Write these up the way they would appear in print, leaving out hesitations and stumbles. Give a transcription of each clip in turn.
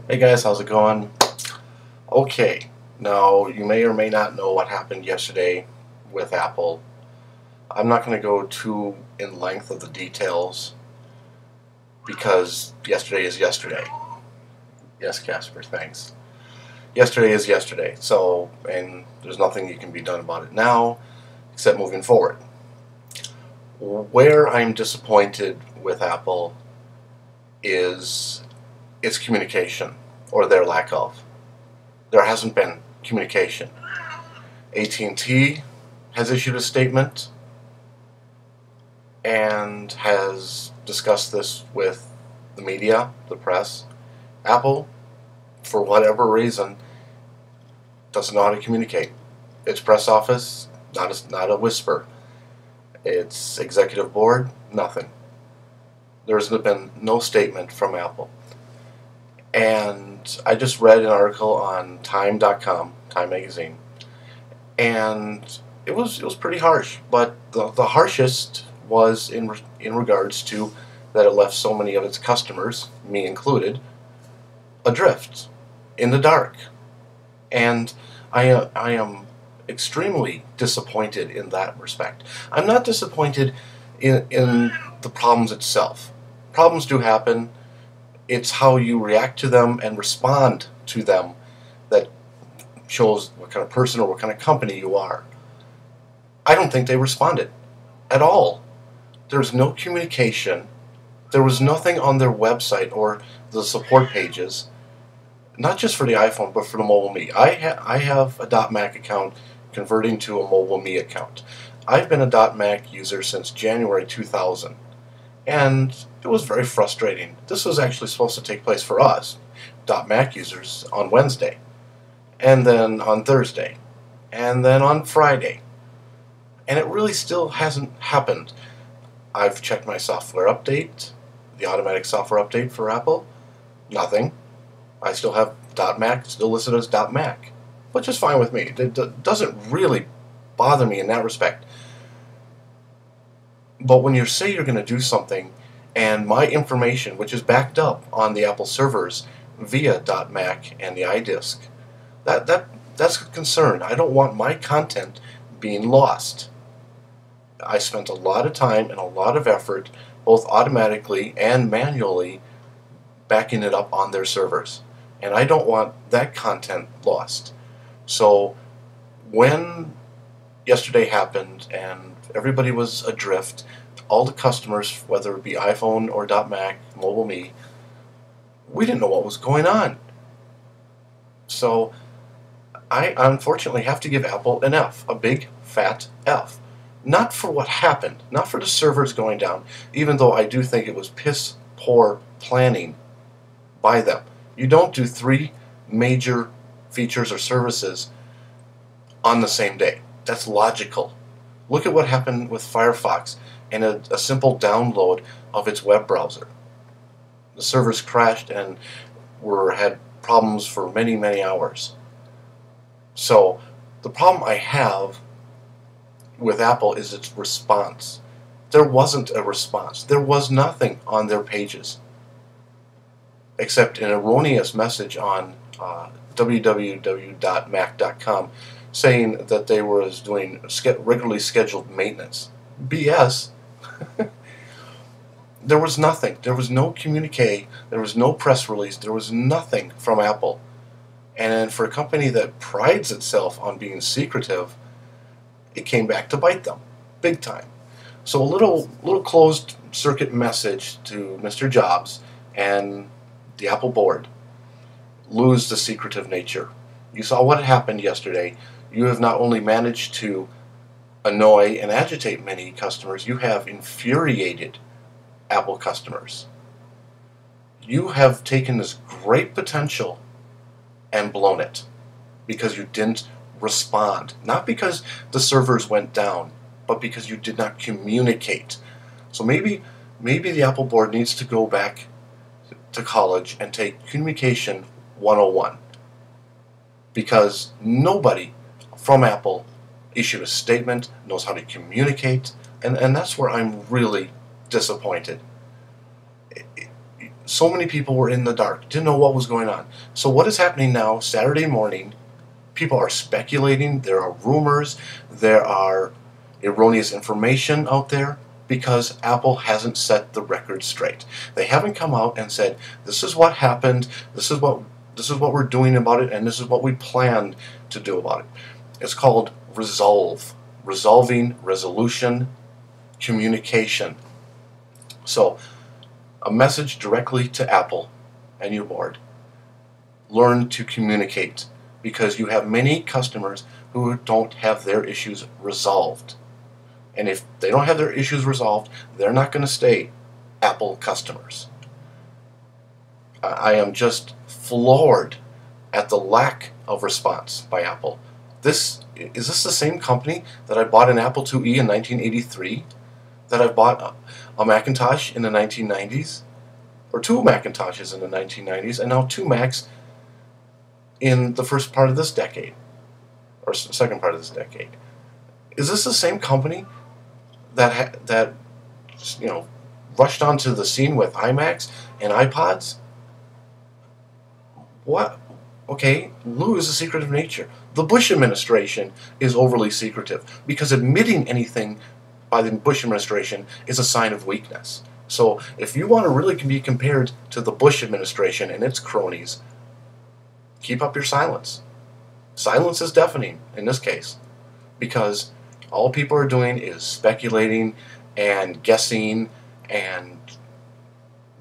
Hey guys, how's it going? Okay, now you may or may not know what happened yesterday with Apple. I'm not going to go too in length of the details because yesterday is yesterday. Yes, Casper, thanks. Yesterday is yesterday, and there's nothing you can be done about it now except moving forward. Where I'm disappointed with Apple is its communication, or their lack of. There hasn't been communication. AT&T has issued a statement and has discussed this with the media, the press. Apple, for whatever reason, doesn't know how to communicate. Its press office, not a whisper. Its executive board, nothing. There's been no statement from Apple. And I just read an article on Time.com, Time Magazine, and it was pretty harsh. But the harshest was in regards to that it left so many of its customers, me included, adrift in the dark. And I am extremely disappointed in that respect. I'm not disappointed in the problems itself. Problems do happen. It's how you react to them and respond to them that shows what kind of person or what kind of company you are. I don't think they responded at all. There's no communication. There was nothing on their website or the support pages, not just for the iPhone, but for the Mobile Me. I have a .Mac account converting to a Mobile Me account. I've been a .Mac user since January 2000, and it was very frustrating. This was actually supposed to take place for us, .Mac users, on Wednesday, and then on Thursday, and then on Friday, and it really still hasn't happened. I've checked my software update, the automatic software update for Apple, nothing. I still have .Mac, still listed as .Mac, which is fine with me. It doesn't really bother me in that respect. But when you say you're going to do something, and my information, which is backed up on the Apple servers via .Mac and the iDisk, that's a concern. I don't want my content being lost. I spent a lot of time and a lot of effort, both automatically and manually, backing it up on their servers. And I don't want that content lost. So when yesterday happened and everybody was adrift, all the customers, whether it be iPhone or .Mac, Mobile Me, we didn't know what was going on. So I unfortunately have to give Apple an F, a big fat F. Not for what happened, not for the servers going down, even though I do think it was piss poor planning by them. You don't do 3 major features or services on the same day. That's logical. Look at what happened with Firefox and a simple download of its web browser. The servers crashed and had problems for many hours. So the problem I have with Apple is its response. There wasn't a response. There was nothing on their pages except an erroneous message on www.mac.com saying that they were doing regularly scheduled maintenance. BS. There was nothing. There was no communique. There was no press release. There was nothing from Apple. And for a company that prides itself on being secretive, it came back to bite them, big time. So a little closed circuit message to Mr. Jobs and the Apple board: lose the secretive nature. You saw what happened yesterday. You have not only managed to annoy and agitate many customers, you have infuriated Apple customers. You have taken this great potential and blown it because you didn't respond. Not because the servers went down, but because you did not communicate. So maybe the Apple board needs to go back to college and take Communication 101, because nobody from Apple issued a statement, knows how to communicate, and that's where I'm really disappointed. so many people were in the dark, didn't know what was going on. So what is happening now, Saturday morning, people are speculating, there are rumors, there are erroneous information out there because Apple hasn't set the record straight. They haven't come out and said, this is what happened, this is what we're doing about it, and this is what we planned to do about it. It's called resolve. Resolving, resolution, communication. So, a message directly to Apple and your board. Learn to communicate, because you have many customers who don't have their issues resolved. And if they don't have their issues resolved, they're not going to stay Apple customers. I am just floored at the lack of response by Apple. Is this the same company that I bought an Apple IIe in 1983? That I bought a Macintosh in the 1990s? Or two Macintoshes in the 1990s, and now two Macs in the first part of this decade, or second part of this decade. Is this the same company that rushed onto the scene with iMacs and iPods? What? Okay, Lou is a secretive nature. The Bush administration is overly secretive because admitting anything by the Bush administration is a sign of weakness. So if you want to really be compared to the Bush administration and its cronies, keep up your silence. Silence is deafening in this case, because all people are doing is speculating and guessing, and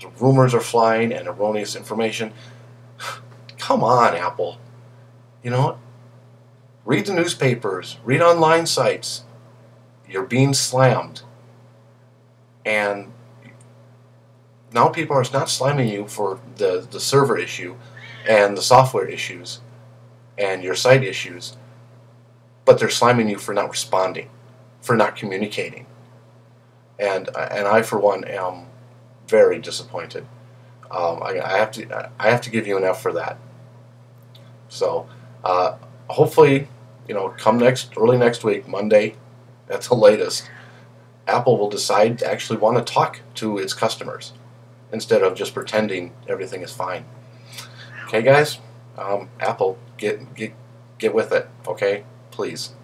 the rumors are flying and erroneous information. Come on, Apple. You know what? Read the newspapers, read online sites. You're being slammed. And now people are not slamming you for the server issue and the software issues and your site issues, but they're slamming you for not responding, for not communicating. And I, for one, am very disappointed. I have to give you an F for that. So hopefully, come early next week, Monday, at the latest, Apple will decide to actually want to talk to its customers instead of just pretending everything is fine. Okay, guys? Apple, get with it, okay? Please.